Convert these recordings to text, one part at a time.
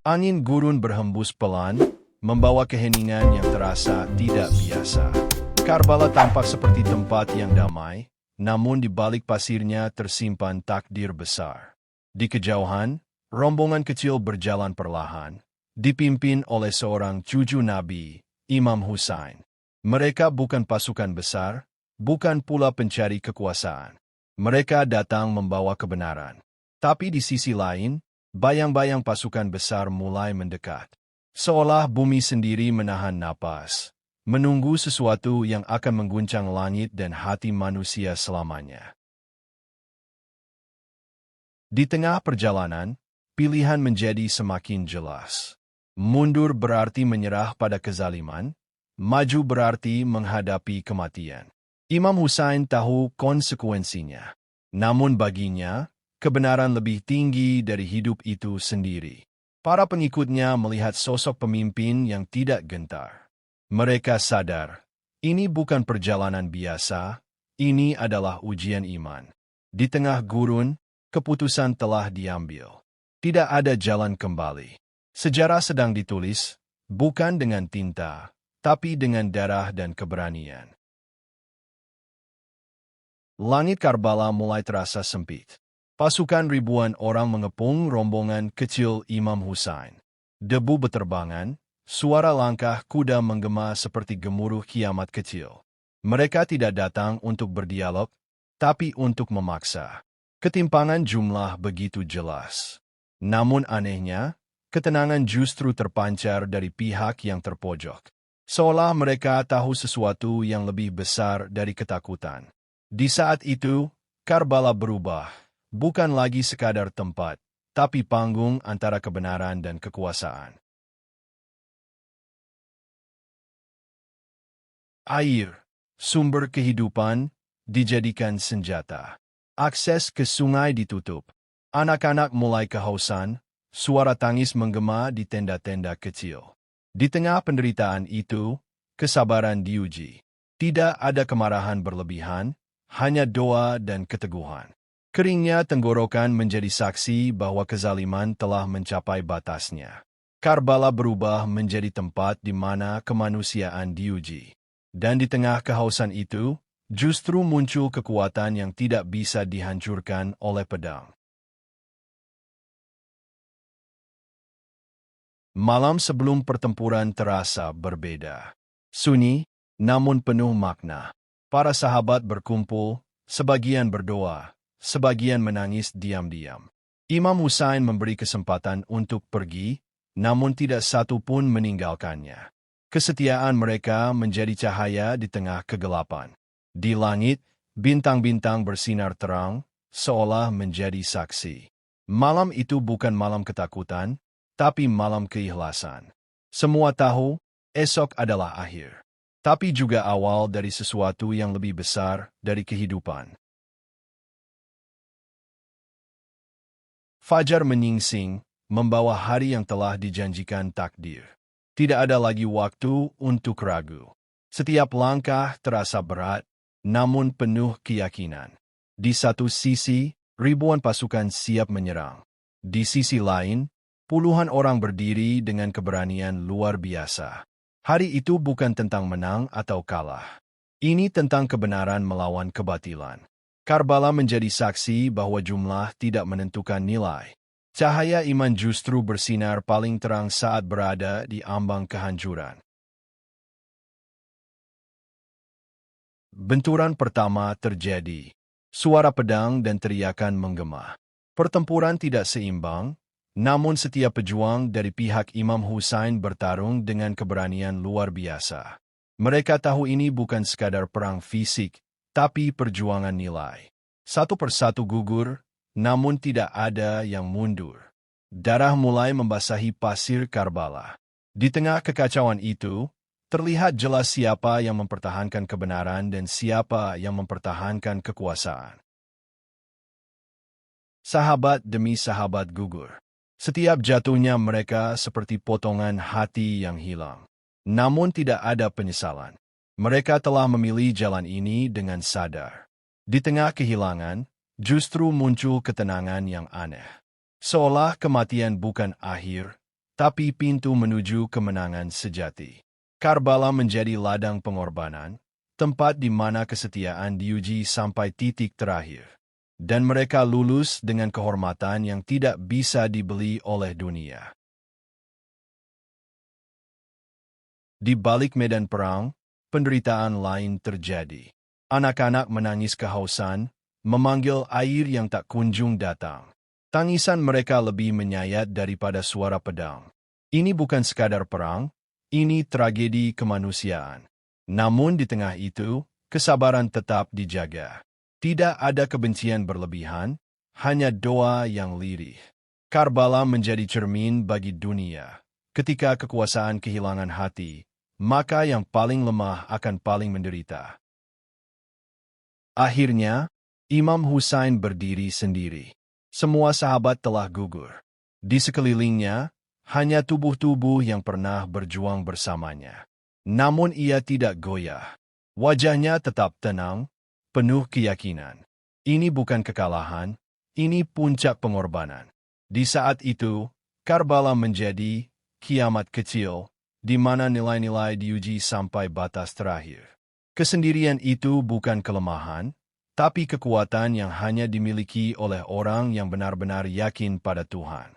Angin gurun berhembus pelan, membawa keheningan yang terasa tidak biasa. Karbala tampak seperti tempat yang damai, namun di balik pasirnya tersimpan takdir besar. Di kejauhan, rombongan kecil berjalan perlahan, dipimpin oleh seorang cucu Nabi, Imam Husain. Mereka bukan pasukan besar, bukan pula pencari kekuasaan. Mereka datang membawa kebenaran. Tapi di sisi lain, bayang-bayang pasukan besar mulai mendekat. Seolah bumi sendiri menahan napas, menunggu sesuatu yang akan mengguncang langit dan hati manusia selamanya. Di tengah perjalanan, pilihan menjadi semakin jelas. Mundur berarti menyerah pada kezaliman, maju berarti menghadapi kematian. Imam Husain tahu konsekuensinya. Namun baginya, kebenaran lebih tinggi dari hidup itu sendiri. Para pengikutnya melihat sosok pemimpin yang tidak gentar. Mereka sadar, ini bukan perjalanan biasa, ini adalah ujian iman. Di tengah gurun, keputusan telah diambil. Tidak ada jalan kembali. Sejarah sedang ditulis, bukan dengan tinta, tapi dengan darah dan keberanian. Langit Karbala mulai terasa sempit. Pasukan ribuan orang mengepung rombongan kecil Imam Husain. Debu beterbangan, suara langkah kuda menggema seperti gemuruh kiamat kecil. Mereka tidak datang untuk berdialog, tapi untuk memaksa. Ketimpangan jumlah begitu jelas. Namun anehnya, ketenangan justru terpancar dari pihak yang terpojok. Seolah mereka tahu sesuatu yang lebih besar dari ketakutan. Di saat itu, Karbala berubah, bukan lagi sekadar tempat, tapi panggung antara kebenaran dan kekuasaan. Air, sumber kehidupan, dijadikan senjata. Akses ke sungai ditutup. Anak-anak mulai kehausan, suara tangis menggema di tenda-tenda kecil. Di tengah penderitaan itu, kesabaran diuji. Tidak ada kemarahan berlebihan, hanya doa dan keteguhan. Keringnya tenggorokan menjadi saksi bahwa kezaliman telah mencapai batasnya. Karbala berubah menjadi tempat di mana kemanusiaan diuji. Dan di tengah kehausan itu, justru muncul kekuatan yang tidak bisa dihancurkan oleh pedang. Malam sebelum pertempuran terasa berbeda. Sunyi, namun penuh makna. Para sahabat berkumpul, sebagian berdoa, sebagian menangis diam-diam. Imam Husain memberi kesempatan untuk pergi, namun tidak satu pun meninggalkannya. Kesetiaan mereka menjadi cahaya di tengah kegelapan. Di langit, bintang-bintang bersinar terang, seolah menjadi saksi. Malam itu bukan malam ketakutan, tapi malam keikhlasan. Semua tahu, esok adalah akhir. Tapi juga awal dari sesuatu yang lebih besar dari kehidupan. Fajar menyingsing, membawa hari yang telah dijanjikan takdir. Tidak ada lagi waktu untuk ragu. Setiap langkah terasa berat, namun penuh keyakinan. Di satu sisi, ribuan pasukan siap menyerang. Di sisi lain, puluhan orang berdiri dengan keberanian luar biasa. Hari itu bukan tentang menang atau kalah. Ini tentang kebenaran melawan kebatilan. Karbala menjadi saksi bahwa jumlah tidak menentukan nilai. Cahaya iman justru bersinar paling terang saat berada di ambang kehancuran. Benturan pertama terjadi. Suara pedang dan teriakan menggema. Pertempuran tidak seimbang, namun setiap pejuang dari pihak Imam Husain bertarung dengan keberanian luar biasa. Mereka tahu ini bukan sekadar perang fisik, tapi perjuangan nilai. Satu persatu gugur, namun tidak ada yang mundur. Darah mulai membasahi pasir Karbala. Di tengah kekacauan itu, terlihat jelas siapa yang mempertahankan kebenaran dan siapa yang mempertahankan kekuasaan. Sahabat demi sahabat gugur. Setiap jatuhnya mereka seperti potongan hati yang hilang. Namun tidak ada penyesalan. Mereka telah memilih jalan ini dengan sadar. Di tengah kehilangan, justru muncul ketenangan yang aneh. Seolah kematian bukan akhir, tapi pintu menuju kemenangan sejati. Karbala menjadi ladang pengorbanan, tempat di mana kesetiaan diuji sampai titik terakhir. Dan mereka lulus dengan kehormatan yang tidak bisa dibeli oleh dunia. Di balik medan perang, penderitaan lain terjadi. Anak-anak menangis kehausan, memanggil air yang tak kunjung datang. Tangisan mereka lebih menyayat daripada suara pedang. Ini bukan sekadar perang, ini tragedi kemanusiaan. Namun di tengah itu, kesabaran tetap dijaga. Tidak ada kebencian berlebihan, hanya doa yang lirih. Karbala menjadi cermin bagi dunia. Ketika kekuasaan kehilangan hati, maka yang paling lemah akan paling menderita. Akhirnya, Imam Husain berdiri sendiri. Semua sahabat telah gugur. Di sekelilingnya, hanya tubuh-tubuh yang pernah berjuang bersamanya. Namun ia tidak goyah. Wajahnya tetap tenang, penuh keyakinan. Ini bukan kekalahan, ini puncak pengorbanan. Di saat itu, Karbala menjadi kiamat kecil, di mana nilai-nilai diuji sampai batas terakhir. Kesendirian itu bukan kelemahan, tapi kekuatan yang hanya dimiliki oleh orang yang benar-benar yakin pada Tuhan.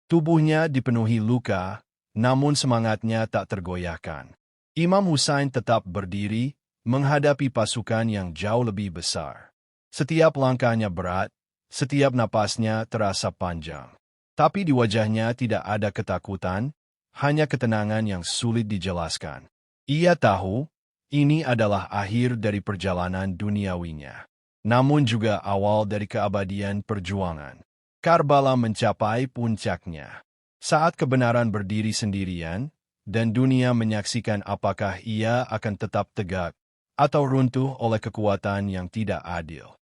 Tubuhnya dipenuhi luka, namun semangatnya tak tergoyahkan. Imam Husain tetap berdiri, menghadapi pasukan yang jauh lebih besar. Setiap langkahnya berat, setiap napasnya terasa panjang. Tapi di wajahnya tidak ada ketakutan, hanya ketenangan yang sulit dijelaskan. Ia tahu, ini adalah akhir dari perjalanan duniawinya. Namun juga awal dari keabadian perjuangan. Karbala mencapai puncaknya. Saat kebenaran berdiri sendirian, dan dunia menyaksikan apakah ia akan tetap tegak, atau runtuh oleh kekuatan yang tidak adil.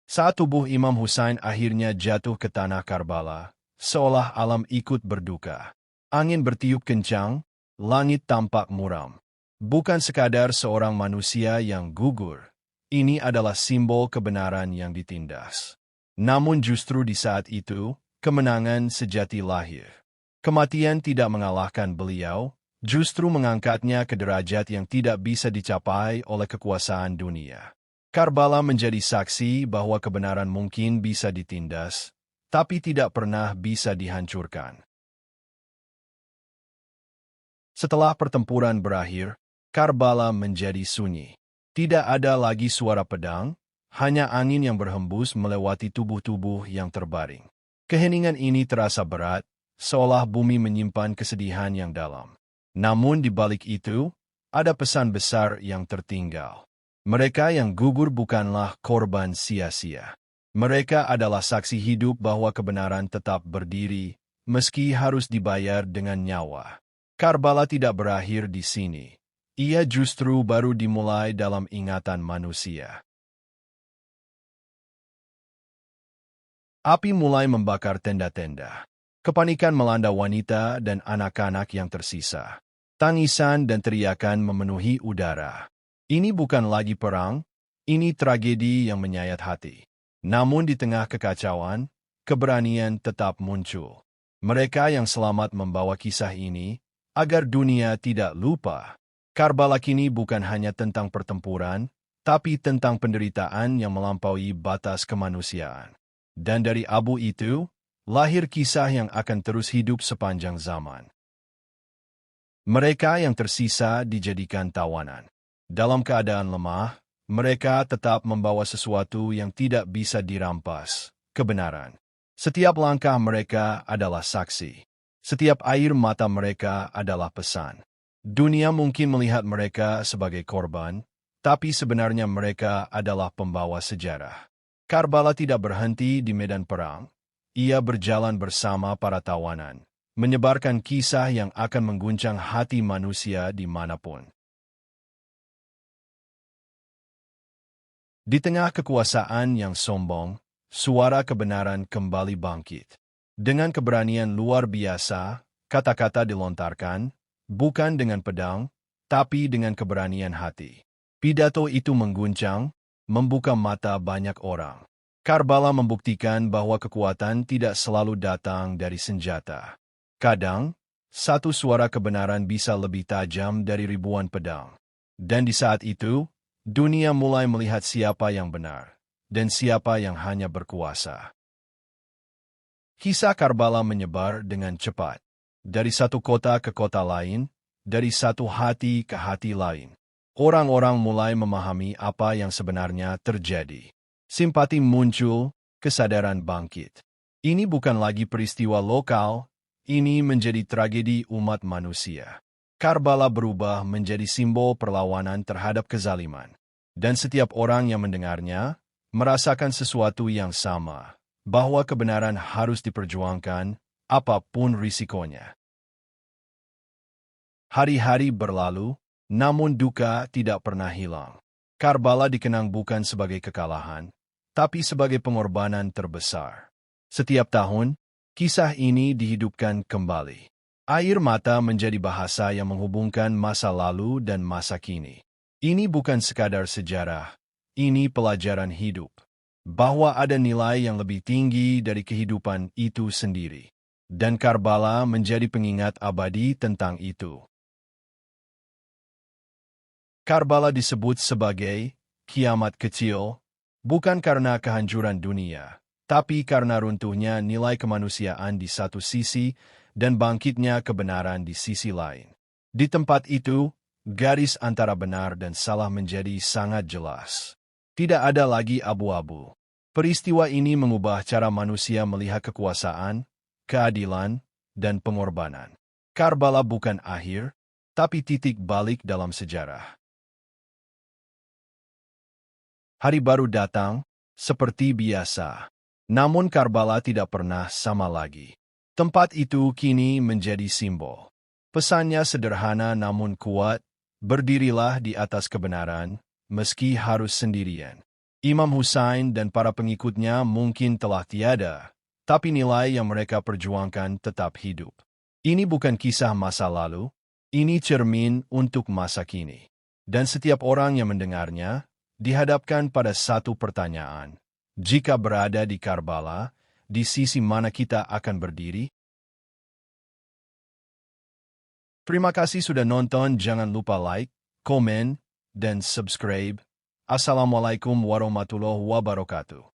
Saat tubuh Imam Husain akhirnya jatuh ke tanah Karbala, seolah alam ikut berduka. Angin bertiup kencang, langit tampak muram. Bukan sekadar seorang manusia yang gugur, ini adalah simbol kebenaran yang ditindas. Namun justru di saat itu, kemenangan sejati lahir. Kematian tidak mengalahkan beliau, justru mengangkatnya ke derajat yang tidak bisa dicapai oleh kekuasaan dunia. Karbala menjadi saksi bahwa kebenaran mungkin bisa ditindas, tapi tidak pernah bisa dihancurkan. Setelah pertempuran berakhir, Karbala menjadi sunyi. Tidak ada lagi suara pedang, hanya angin yang berhembus melewati tubuh-tubuh yang terbaring. Keheningan ini terasa berat, seolah bumi menyimpan kesedihan yang dalam. Namun di balik itu, ada pesan besar yang tertinggal. Mereka yang gugur bukanlah korban sia-sia. Mereka adalah saksi hidup bahwa kebenaran tetap berdiri, meski harus dibayar dengan nyawa. Karbala tidak berakhir di sini. Ia justru baru dimulai dalam ingatan manusia. Api mulai membakar tenda-tenda. Kepanikan melanda wanita dan anak-anak yang tersisa. Tangisan dan teriakan memenuhi udara. Ini bukan lagi perang, ini tragedi yang menyayat hati. Namun di tengah kekacauan, keberanian tetap muncul. Mereka yang selamat membawa kisah ini, agar dunia tidak lupa. Karbala kini bukan hanya tentang pertempuran, tapi tentang penderitaan yang melampaui batas kemanusiaan. Dan dari abu itu, lahir kisah yang akan terus hidup sepanjang zaman. Mereka yang tersisa dijadikan tawanan. Dalam keadaan lemah, mereka tetap membawa sesuatu yang tidak bisa dirampas, kebenaran. Setiap langkah mereka adalah saksi. Setiap air mata mereka adalah pesan. Dunia mungkin melihat mereka sebagai korban, tapi sebenarnya mereka adalah pembawa sejarah. Karbala tidak berhenti di medan perang. Ia berjalan bersama para tawanan, menyebarkan kisah yang akan mengguncang hati manusia dimanapun. Di tengah kekuasaan yang sombong, suara kebenaran kembali bangkit. Dengan keberanian luar biasa, kata-kata dilontarkan, bukan dengan pedang, tapi dengan keberanian hati. Pidato itu mengguncang, membuka mata banyak orang. Karbala membuktikan bahwa kekuatan tidak selalu datang dari senjata. Kadang, satu suara kebenaran bisa lebih tajam dari ribuan pedang. Dan di saat itu, dunia mulai melihat siapa yang benar dan siapa yang hanya berkuasa. Kisah Karbala menyebar dengan cepat. Dari satu kota ke kota lain, dari satu hati ke hati lain. Orang-orang mulai memahami apa yang sebenarnya terjadi. Simpati muncul, kesadaran bangkit. Ini bukan lagi peristiwa lokal, ini menjadi tragedi umat manusia. Karbala berubah menjadi simbol perlawanan terhadap kezaliman. Dan setiap orang yang mendengarnya, merasakan sesuatu yang sama, bahwa kebenaran harus diperjuangkan, apapun risikonya. Hari-hari berlalu, namun duka tidak pernah hilang. Karbala dikenang bukan sebagai kekalahan, tapi sebagai pengorbanan terbesar. Setiap tahun, kisah ini dihidupkan kembali. Air mata menjadi bahasa yang menghubungkan masa lalu dan masa kini. Ini bukan sekadar sejarah, ini pelajaran hidup. Bahwa ada nilai yang lebih tinggi dari kehidupan itu sendiri. Dan Karbala menjadi pengingat abadi tentang itu. Karbala disebut sebagai kiamat kecil, bukan karena kehancuran dunia, tapi karena runtuhnya nilai kemanusiaan di satu sisi dan bangkitnya kebenaran di sisi lain. Di tempat itu, garis antara benar dan salah menjadi sangat jelas. Tidak ada lagi abu-abu. Peristiwa ini mengubah cara manusia melihat kekuasaan, keadilan, dan pengorbanan. Karbala bukan akhir, tapi titik balik dalam sejarah. Hari baru datang, seperti biasa. Namun Karbala tidak pernah sama lagi. Tempat itu kini menjadi simbol. Pesannya sederhana namun kuat, berdirilah di atas kebenaran, meski harus sendirian. Imam Hussein dan para pengikutnya mungkin telah tiada, tapi nilai yang mereka perjuangkan tetap hidup. Ini bukan kisah masa lalu, ini cermin untuk masa kini. Dan setiap orang yang mendengarnya, dihadapkan pada satu pertanyaan. Jika berada di Karbala, di sisi mana kita akan berdiri? Terima kasih sudah nonton, jangan lupa like, komen, dan subscribe. Assalamualaikum warahmatullahi wabarakatuh.